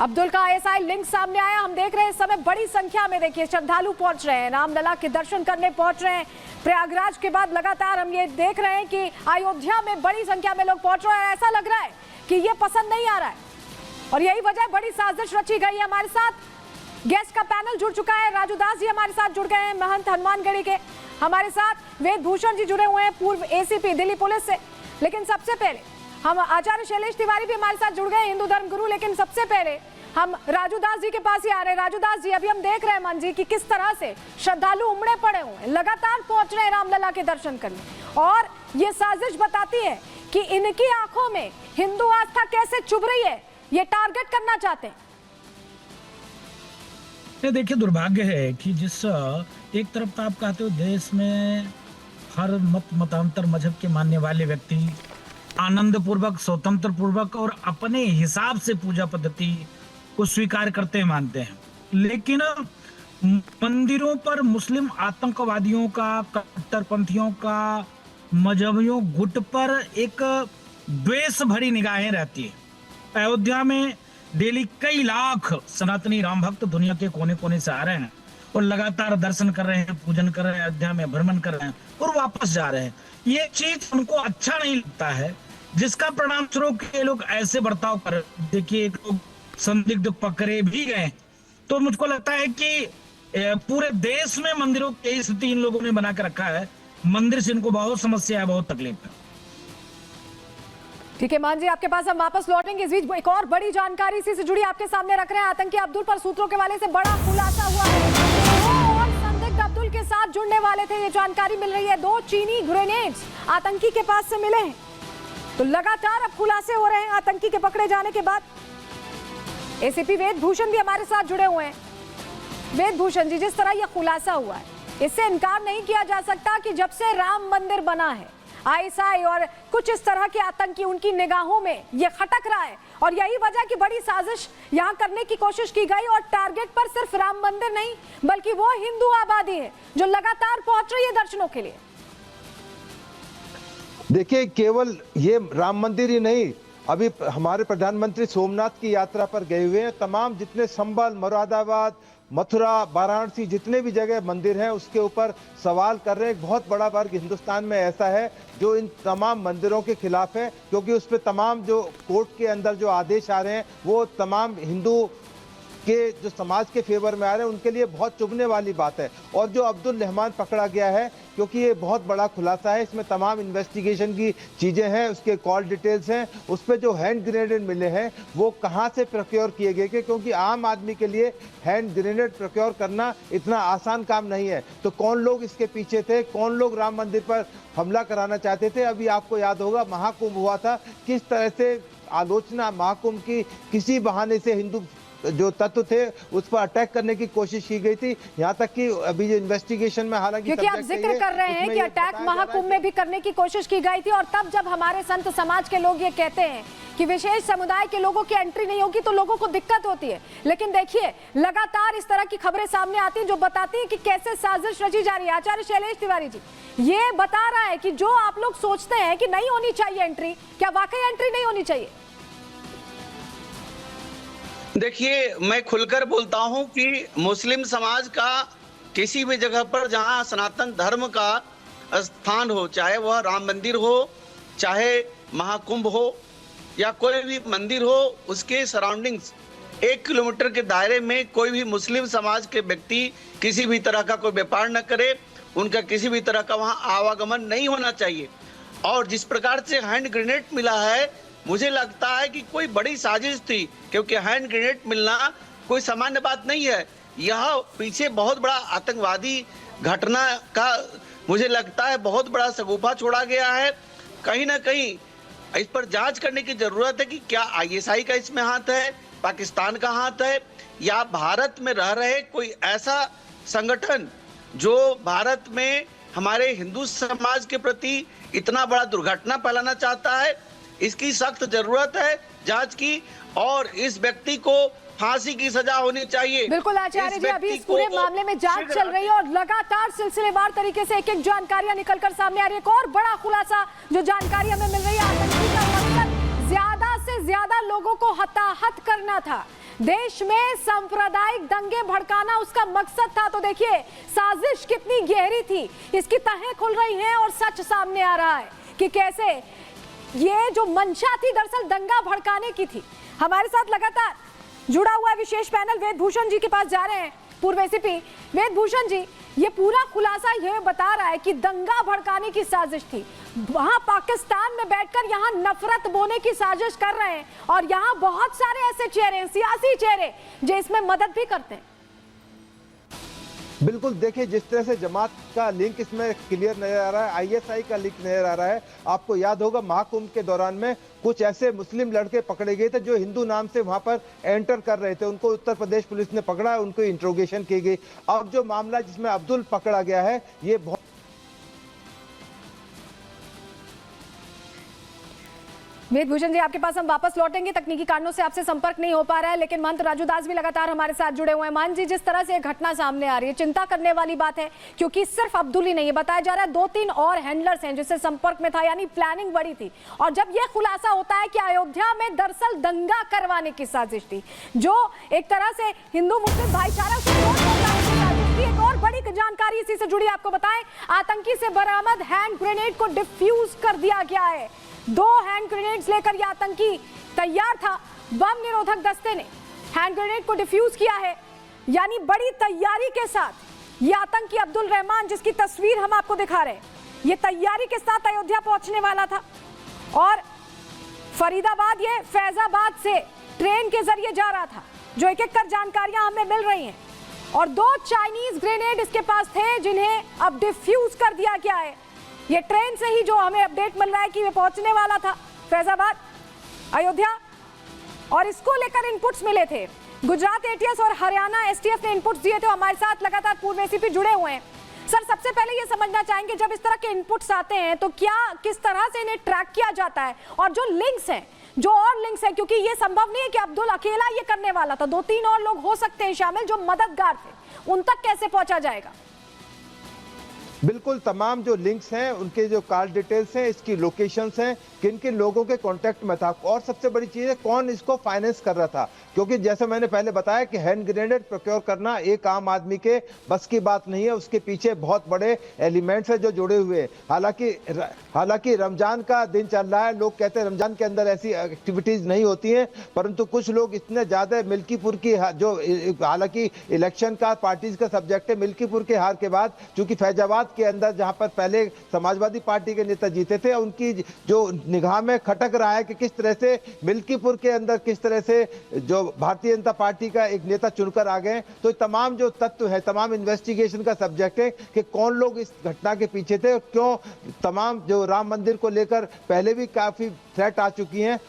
अब्दुल का ISI link सामने आया। हम देख रहे हैं इस समय बड़ी संख्या में देखिए श्रद्धालु पहुंच रहे हैं, रामलला के दर्शन करने पहुंच रहे हैं। प्रयागराज के बाद लगातार हम ये देख रहे हैं कि अयोध्या में बड़ी संख्या में लोग पहुंच रहे हैं। ऐसा लग रहा है कि ये पसंद नहीं आ रहा है और यही वजह बड़ी साजिश रची गई है। हमारे साथ गेस्ट का पैनल जुड़ चुका है। राजू दास जी हमारे साथ जुड़ गए हैं, महंत हनुमानगढ़ी के। हमारे साथ वेद भूषण जी जुड़े हुए हैं, पूर्व एसीपी दिल्ली पुलिस से। लेकिन सबसे पहले हम आचार्य शैलेश तिवारी भी हमारे साथ जुड़ गए, हिंदू धर्म गुरु। लेकिन सबसे पहले हम राजू दास जी के पास ही आ रहे हैं। राजू दास जी, अभी हम देख रहे हैं मन जी कि किस तरह से श्रद्धालु उमड़े पड़े हुए हैं, लगातार पहुंच रहे हैं रामलला के दर्शन करने। और ये साजिश बताती है कि इनकी आंखों में हिंदू आस्था कैसे चुभ रही है, ये टारगेट करना चाहते हैं। देखिए, दुर्भाग्य है कि जिस एक तरफ तो आप कहते हो देश में हर मतांतर मजहब के मानने वाले व्यक्ति आनंद पूर्वक, स्वतंत्र पूर्वक और अपने हिसाब से पूजा पद्धति को स्वीकार करते हैं, मानते हैं। लेकिन मंदिरों पर मुस्लिम आतंकवादियों का, कट्टरपंथियों का, मजहबियों गुट पर एक द्वेष भरी निगाहें रहती है। अयोध्या में डेली कई लाख सनातनी राम भक्त दुनिया के कोने कोने से आ रहे हैं और लगातार दर्शन कर रहे हैं, पूजन कर रहे हैं, अयोध्या में भ्रमण कर रहे हैं और वापस जा रहे हैं। ये चीज उनको अच्छा नहीं लगता है, जिसका परिणाम स्वरूप ये लोग ऐसे बर्ताव कर। देखिए, एक लोग संदिग्ध पकड़े भी गए। तो मुझको लगता है कि पूरे देश में मंदिरों की स्थिति इन लोगों ने बना के रखा है। मंदिर से इनको बहुत समस्या है, बहुत तकलीफ है। ठीक है मान जी, आपके पास हम वापस लौटेंगे। इस बीच एक और बड़ी जानकारी इसी से जुड़ी आपके सामने रख रहे हैं। आतंकी अब्दुल पर सूत्रों के वाले से बड़ा खुलासा हुआ है। दो और संदिग्ध अब्दुल के साथ जुड़ने वाले थे, ये जानकारी मिल रही है। 2 चीनी ग्रेनेड्स आतंकी के पास से मिले हैं। तो लगातार अब खुलासे हो रहे हैं आतंकी के पकड़े जाने के बाद। एसीपी वेद भूषण भी हमारे साथ जुड़े हुए हैं। वेद भूषण जी, जिस तरह यह खुलासा हुआ है, इससे इनकार नहीं किया जा सकता कि जब से राम मंदिर बना है, आईएसआई और कुछ इस तरह के आतंकी उनकी निगाहों में ये खटक रहा है। और यही वजह की बड़ी साजिश यहां करने की कोशिश की गई। और टारगेट पर सिर्फ राम मंदिर नहीं, बल्कि वो हिंदू आबादी है जो लगातार पहुंच रही है दर्शनों के लिए। देखिए, केवल ये राम मंदिर ही नहीं, अभी हमारे प्रधानमंत्री सोमनाथ की यात्रा पर गए हुए हैं। तमाम जितने संभल, मुरादाबाद, मथुरा, वाराणसी, जितने भी जगह मंदिर हैं उसके ऊपर सवाल कर रहे हैं। एक बहुत बड़ा वर्ग हिंदुस्तान में ऐसा है जो इन तमाम मंदिरों के खिलाफ है, क्योंकि उस पर तमाम जो कोर्ट के अंदर जो आदेश आ रहे हैं वो तमाम हिंदू के जो समाज के फेवर में आ रहे हैं उनके लिए बहुत चुभने वाली बात है। और जो अब्दुल रहमान पकड़ा गया है, क्योंकि ये बहुत बड़ा खुलासा है, इसमें तमाम इन्वेस्टिगेशन की चीज़ें हैं, उसके कॉल डिटेल्स हैं, उस पर जो हैंड ग्रेनेड मिले हैं वो कहाँ से प्रोक्योर किए गए, क्योंकि आम आदमी के लिए हैंड ग्रेनेड प्रोक्योर करना इतना आसान काम नहीं है। तो कौन लोग इसके पीछे थे, कौन लोग राम मंदिर पर हमला कराना चाहते थे। अभी आपको याद होगा महाकुंभ हुआ था, किस तरह से आलोचना महाकुंभ की किसी बहाने से हिंदू जो तत्व थे उस पर अटैक करने की कोशिश की गई थी। यहाँ तक कि अभी जो इन्वेस्टिगेशन में, हालांकि क्योंकि आप जिक्र कर रहे हैं कि अटैक महाकुंभ में भी करने की कोशिश की गई थी। और तब जब हमारे संत समाज के लोग ये कहते हैं कि विशेष समुदाय के लोगों की एंट्री नहीं होगी तो लोगों को दिक्कत होती है। लेकिन देखिए, लगातार इस तरह की खबरें सामने आती हैं जो बताती हैं कि कैसे साजिश रची जा रही है। आचार्य शैलेश तिवारी जी, ये बता रहा है कि जो आप लोग सोचते हैं कि नहीं होनी चाहिए एंट्री, क्या वाकई एंट्री नहीं होनी चाहिए? देखिए, मैं खुलकर बोलता हूं कि मुस्लिम समाज का किसी भी जगह पर जहां सनातन धर्म का स्थान हो, चाहे वह राम मंदिर हो, चाहे महाकुंभ हो या कोई भी मंदिर हो, उसके सराउंडिंग्स 1 किलोमीटर के दायरे में कोई भी मुस्लिम समाज के व्यक्ति किसी भी तरह का कोई व्यापार न करे, उनका किसी भी तरह का वहां आवागमन नहीं होना चाहिए। और जिस प्रकार से हैंड ग्रेनेड मिला है, मुझे लगता है कि कोई बड़ी साजिश थी, क्योंकि हैंड ग्रेनेड मिलना कोई सामान्य बात नहीं है। यह पीछे बहुत बड़ा आतंकवादी घटना का मुझे लगता है बहुत बड़ा शगुफा छोड़ा गया है। कहीं ना कहीं इस पर जांच करने की जरूरत है कि क्या आईएसआई का इसमें हाथ है, पाकिस्तान का हाथ है, या भारत में रह रहे कोई ऐसा संगठन जो भारत में हमारे हिंदू समाज के प्रति इतना बड़ा दुर्घटना फैलाना चाहता है। इसकी सख्त जरूरत है जांच की, और इस व्यक्ति को फांसी की सजा होनी चाहिए। बिल्कुल आचार्य जी, अभी इस पूरे मामले में जांच चल रही है और लगातार सिलसिलेवार तरीके से एक जानकारियां निकलकर सामने आ रही है। एक और बड़ा खुलासा जो जानकारी हमें मिल रही है, आतंकी का मकसद ज्यादा से ज्यादा लोगों को हताहत करना था। देश में सांप्रदायिक दंगे भड़काना उसका मकसद था। तो देखिए साजिश कितनी गहरी थी, इसकी तहें खुल रही हैं और सच सामने आ रहा है कि कैसे ये जो मंशा थी दरअसल दंगा भड़काने की थी। हमारे साथ लगातार जुड़ा हुआ विशेष पैनल वेद भूषण जी के पास जा रहे हैं, पूर्व एसीपी वेद भूषण जी। ये पूरा खुलासा ये बता रहा है कि दंगा भड़काने की साजिश थी, वहां पाकिस्तान में बैठकर यहाँ नफरत बोने की साजिश कर रहे हैं और यहाँ बहुत सारे ऐसे चेहरे हैं, सियासी चेहरे जो इसमें मदद भी करते हैं। बिल्कुल, देखिए जिस तरह से जमात का लिंक इसमें क्लियर नजर आ रहा है, आईएसआई का लिंक नजर आ रहा है। आपको याद होगा महाकुंभ के दौरान में कुछ ऐसे मुस्लिम लड़के पकड़े गए थे जो हिंदू नाम से वहां पर एंटर कर रहे थे, उनको उत्तर प्रदेश पुलिस ने पकड़ा, उनको इंट्रोगेशन की गई। अब जो मामला जिसमें अब्दुल पकड़ा गया है, ये बहुत वेद भूषण जी आपके पास हम वापस लौटेंगे, तकनीकी कारणों से आपसे संपर्क नहीं हो पा रहा है, लेकिन महंत राजू दास भी लगातार हमारे साथ जुड़े हुए हैं। महंत जी, जिस तरह से घटना सामने आ रही है चिंता करने वाली बात है, क्योंकि सिर्फ अब्दुल ही नहीं है, बताया जा रहा है 2-3 और हैंडलर्स हैं जिससे संपर्क में था, यानी प्लानिंग बड़ी थी। और जब यह खुलासा होता है कि अयोध्या में दरअसल दंगा करवाने की साजिश थी, जो एक तरह से हिंदू मुस्लिम भाईचारा को तोड़ मचाने की साजिश थी। एक और बड़ी जानकारी इसी से जुड़ी आपको बताएं, आतंकी से बरामद हैंड ग्रेनेड को डिफ्यूज कर दिया गया है। 2 हैंड ग्रेनेड्स लेकर यह आतंकी तैयार था, बम निरोधक दस्ते ने हैंड ग्रेनेड को डिफ्यूज किया है, यानी बड़ी तैयारी के साथ यह आतंकी अब्दुल रहमान, जिसकी तस्वीर हम आपको दिखा रहे हैं, यह तैयारी के साथ अयोध्या पहुंचने वाला था और फरीदाबाद ये फैजाबाद से ट्रेन के जरिए जा रहा था, जो एक एक कर जानकारियां हमें मिल रही हैं। और 2 चाइनीज ग्रेनेड इसके पास थे जिन्हें अब डिफ्यूज कर दिया गया है। ये ट्रेन से ही जो हमें अपडेट मिल रहा है कि वे पहुंचने वाला था फैजाबाद अयोध्या, और इसको लेकर इनपुट्स मिले थे। गुजरात एटीएस और हरियाणा एसटीएफ ने इनपुट्स दिए थे। हमारे साथ लगातार पूर्व एसीपी जुड़े हुए हैं। सर, सबसे पहले ये समझना चाहेंगे, जब इस तरह के इनपुट्स आते हैं तो क्या किस तरह से इन्हें ट्रैक किया जाता है, और जो लिंक्स हैं, जो और लिंक्स हैं, क्योंकि ये संभव नहीं है कि अब्दुल अकेला ये करने वाला था, 2-3 और लोग हो सकते हैं शामिल जो मददगार थे, उन तक कैसे पहुंचा जाएगा? बिल्कुल, तमाम जो लिंक्स हैं, उनके जो कॉल डिटेल्स हैं, इसकी लोकेशंस हैं, किन किन लोगों के कांटेक्ट में था, और सबसे बड़ी चीज है कौन इसको फाइनेंस कर रहा था। क्योंकि जैसे मैंने पहले बताया कि हैंड ग्रेनेड प्रोक्योर करना एक आम आदमी के बस की बात नहीं है, उसके पीछे बहुत बड़े एलिमेंट्स हैं जो जुड़े हुए हैं। हालांकि रमजान का दिन चल रहा है, लोग कहते हैं रमजान के अंदर ऐसी एक्टिविटीज नहीं होती हैं, परंतु कुछ लोग इतने ज्यादा मिल्कीपुर की जो, हालांकि इलेक्शन का पार्टीज का सब्जेक्ट है, मिल्कीपुर के हार के बाद चूंकि फैजाबाद के अंदर जहां पर पहले समाजवादी पार्टी के नेता जीते थे, उनकी जो निगाह में खटक रहा है कि किस तरह से मिल्कीपुर के अंदर किस तरह से जो भारतीय जनता पार्टी का एक नेता चुनकर आ गए। तो तमाम जो तत्व है, तमाम इन्वेस्टिगेशन का सब्जेक्ट है कि कौन लोग इस घटना के पीछे थे और क्यों। तमाम जो राम मंदिर को लेकर पहले भी काफी थ्रेट आ चुकी हैं,